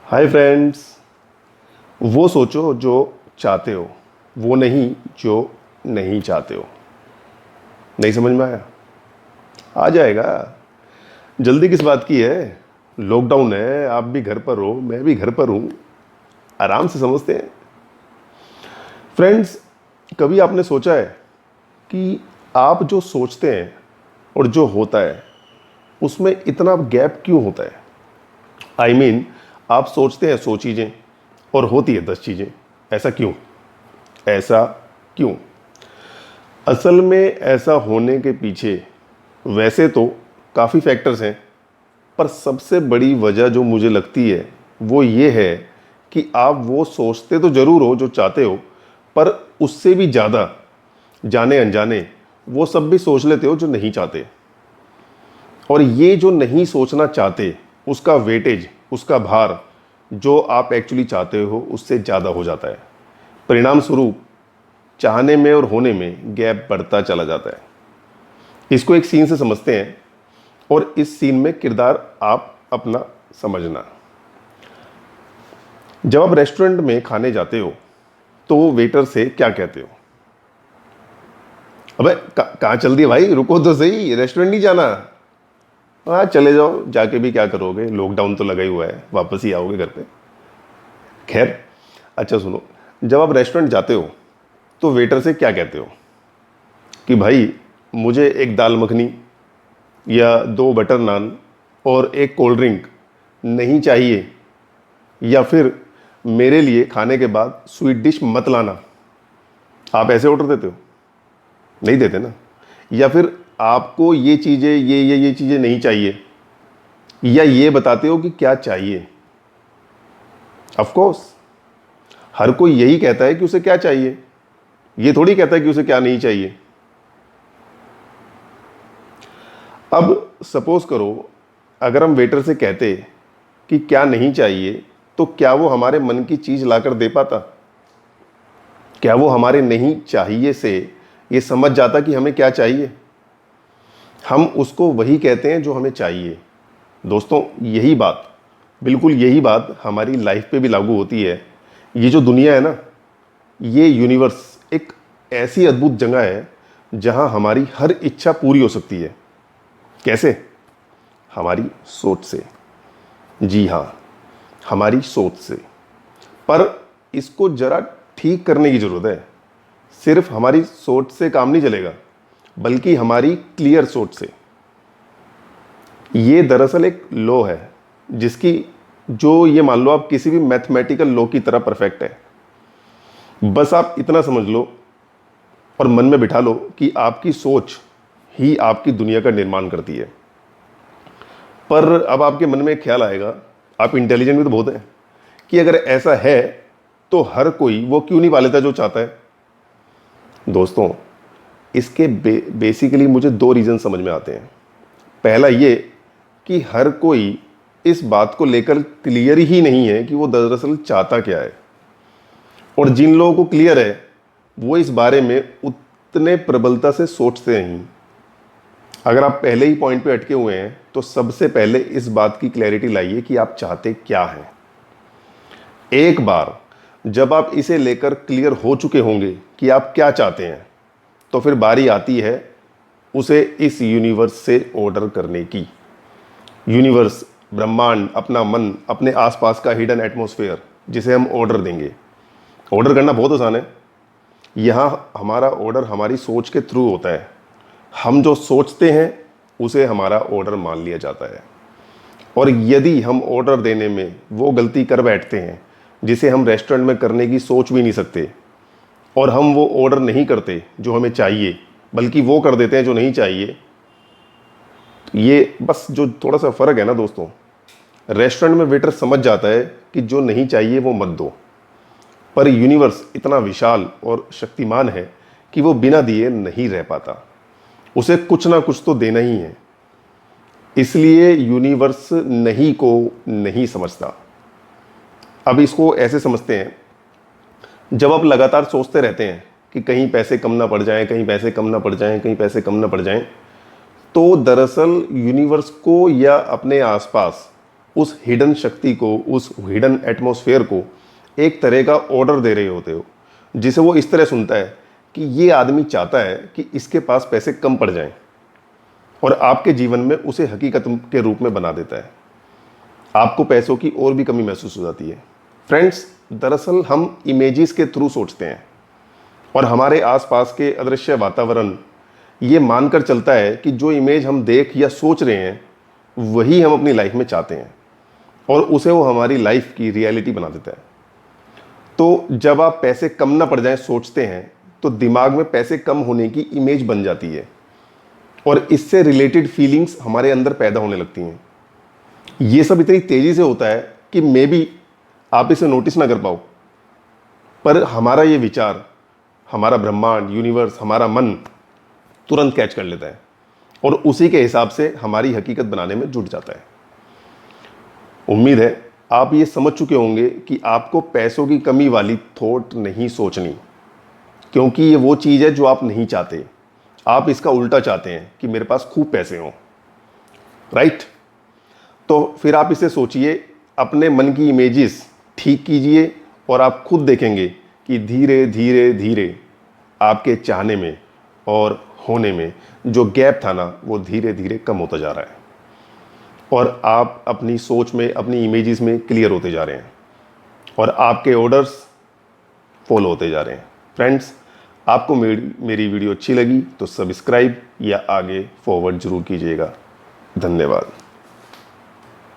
Hi friends. वो सोचो जो चाहते हो, वो नहीं जो नहीं चाहते हो। नहीं समझ में आया? आ जाएगा। जल्दी किस बात की है? लॉकडाउन है, आप भी घर पर हो, मैं भी घर पर हूँ। आराम से समझते हैं। फ्रेंड्स, कभी आपने सोचा है कि आप जो सोचते हैं और जो होता है उसमें इतना गैप क्यों होता है? आई मीन, आप सोचते हैं 100 चीज़ें और होती है 10 चीज़ें। ऐसा क्यों? ऐसा क्यों? असल में ऐसा होने के पीछे वैसे तो काफ़ी फैक्टर्स हैं, पर सबसे बड़ी वजह जो मुझे लगती है वो ये है कि आप वो सोचते तो ज़रूर हो जो चाहते हो, पर उससे भी ज़्यादा जाने अनजाने वो सब भी सोच लेते हो जो नहीं चाहते। और ये जो नहीं सोचना चाहते, उसका वेटेज, उसका भार जो आप एक्चुअली चाहते हो उससे ज़्यादा हो जाता है। परिणाम स्वरूप चाहने में और होने में गैप बढ़ता चला जाता है। इसको एक सीन से समझते हैं और इस सीन में किरदार आप अपना समझना। जब आप रेस्टोरेंट में खाने जाते हो तो वेटर से क्या कहते हो? अबे कहाँ चल दिए भाई, रुको तो सही, रेस्टोरेंट नहीं जाना? हाँ चले जाओ, जाके भी क्या करोगे, लॉकडाउन तो लगा ही हुआ है, वापस ही आओगे घर पे। खैर, अच्छा सुनो, जब आप रेस्टोरेंट जाते हो तो वेटर से क्या कहते हो कि भाई मुझे एक दाल मखनी या 2 बटर नान और एक कोल्ड ड्रिंक नहीं चाहिए, या फिर मेरे लिए खाने के बाद स्वीट डिश मत लाना। आप ऐसे ऑर्डर देते हो? नहीं देते ना। या फिर आपको ये चीज़ें, ये चीज़ें नहीं चाहिए, या ये बताते हो कि क्या चाहिए। ऑफ कोर्स हर कोई यही कहता है कि उसे क्या चाहिए, ये थोड़ी कहता है कि उसे क्या नहीं चाहिए। अब सपोज करो, अगर हम वेटर से कहते कि क्या नहीं चाहिए, तो क्या वो हमारे मन की चीज लाकर दे पाता? क्या वो हमारे नहीं चाहिए से ये समझ जाता कि हमें क्या चाहिए? हम उसको वही कहते हैं जो हमें चाहिए। दोस्तों, यही बात, बिल्कुल यही बात हमारी लाइफ पे भी लागू होती है। ये जो दुनिया है ना, ये यूनिवर्स एक ऐसी अद्भुत जगह है जहां हमारी हर इच्छा पूरी हो सकती है। कैसे? हमारी सोच से। जी हाँ, हमारी सोच से। पर इसको जरा ठीक करने की जरूरत है। सिर्फ हमारी सोच से काम नहीं चलेगा, बल्कि हमारी क्लियर सोच से। ये दरअसल एक लॉ है जिसकी, जो ये मान लो आप किसी भी मैथमेटिकल लॉ की तरह परफेक्ट है। बस आप इतना समझ लो और मन में बिठा लो कि आपकी सोच ही आपकी दुनिया का निर्माण करती है। पर अब आपके मन में एक ख्याल आएगा, आप इंटेलिजेंट भी तो बहुत हैं, कि अगर ऐसा है तो हर कोई वो क्यों नहीं पा लेता जो चाहता है? दोस्तों, इसके बेसिकली मुझे 2 रीज़न समझ में आते हैं। पहला ये कि हर कोई इस बात को लेकर क्लियर ही नहीं है कि वो दरअसल चाहता क्या है। और जिन लोगों को क्लियर है वो इस बारे में उतने प्रबलता से सोचते नहीं। अगर आप पहले ही पॉइंट पे अटके हुए हैं तो सबसे पहले इस बात की क्लैरिटी लाइए कि आप चाहते क्या हैं। एक बार जब आप इसे लेकर क्लियर हो चुके होंगे कि आप क्या चाहते हैं, तो फिर बारी आती है उसे इस यूनिवर्स से ऑर्डर करने की। यूनिवर्स, ब्रह्मांड, अपना मन, अपने आसपास का हिडन एटमॉस्फेयर, जिसे हम ऑर्डर देंगे। ऑर्डर करना बहुत आसान है। यहाँ हमारा ऑर्डर हमारी सोच के थ्रू होता है। हम जो सोचते हैं उसे हमारा ऑर्डर मान लिया जाता है। और यदि हम ऑर्डर देने में वो गलती कर बैठते हैं जिसे हम रेस्टोरेंट में करने की सोच भी नहीं सकते, और हम वो ऑर्डर नहीं करते जो हमें चाहिए, बल्कि वो कर देते हैं जो नहीं चाहिए, तो ये बस जो थोड़ा सा फ़र्क है ना दोस्तों, रेस्टोरेंट में वेटर समझ जाता है कि जो नहीं चाहिए वो मत दो, पर यूनिवर्स इतना विशाल और शक्तिमान है कि वो बिना दिए नहीं रह पाता। उसे कुछ ना कुछ तो देना ही है। इसलिए यूनिवर्स नहीं को नहीं समझता। अब इसको ऐसे समझते हैं, जब आप लगातार सोचते रहते हैं कि कहीं पैसे कम ना पड़ जाएं, कहीं पैसे कम ना पड़ जाएं, कहीं पैसे कम ना पड़ जाएं, तो दरअसल यूनिवर्स को या अपने आसपास उस हिडन शक्ति को, उस हिडन एटमॉस्फेयर को एक तरह का ऑर्डर दे रहे होते हो, जिसे वो इस तरह सुनता है कि ये आदमी चाहता है कि इसके पास पैसे कम पड़ जाएं, और आपके जीवन में उसे हकीकत के रूप में बना देता है। आपको पैसों की और भी कमी महसूस हो जाती है। फ्रेंड्स, दरअसल हम इमेजेस के थ्रू सोचते हैं, और हमारे आसपास के अदृश्य वातावरण ये मानकर चलता है कि जो इमेज हम देख या सोच रहे हैं वही हम अपनी लाइफ में चाहते हैं, और उसे वो हमारी लाइफ की रियलिटी बना देता है। तो जब आप पैसे कम ना पड़ जाएं सोचते हैं, तो दिमाग में पैसे कम होने की इमेज बन जाती है, और इससे रिलेटेड फीलिंग्स हमारे अंदर पैदा होने लगती हैं। ये सब इतनी तेज़ी से होता है कि मे बी आप इसे नोटिस ना कर पाओ, पर हमारा ये विचार, हमारा ब्रह्मांड, यूनिवर्स, हमारा मन तुरंत कैच कर लेता है, और उसी के हिसाब से हमारी हकीकत बनाने में जुट जाता है। उम्मीद है आप ये समझ चुके होंगे कि आपको पैसों की कमी वाली थॉट नहीं सोचनी, क्योंकि ये वो चीज़ है जो आप नहीं चाहते। आप इसका उल्टा चाहते हैं कि मेरे पास खूब पैसे हों, राइट? तो फिर आप इसे सोचिए, अपने मन की इमेजेस ठीक कीजिए, और आप खुद देखेंगे कि धीरे धीरे धीरे आपके चाहने में और होने में जो गैप था ना, वो धीरे धीरे कम होता जा रहा है, और आप अपनी सोच में, अपनी इमेजेस में क्लियर होते जा रहे हैं, और आपके ऑर्डर्स फॉलो होते जा रहे हैं। फ्रेंड्स, आपको मेरी वीडियो अच्छी लगी तो सब्सक्राइब या आगे फॉरवर्ड जरूर कीजिएगा। धन्यवाद।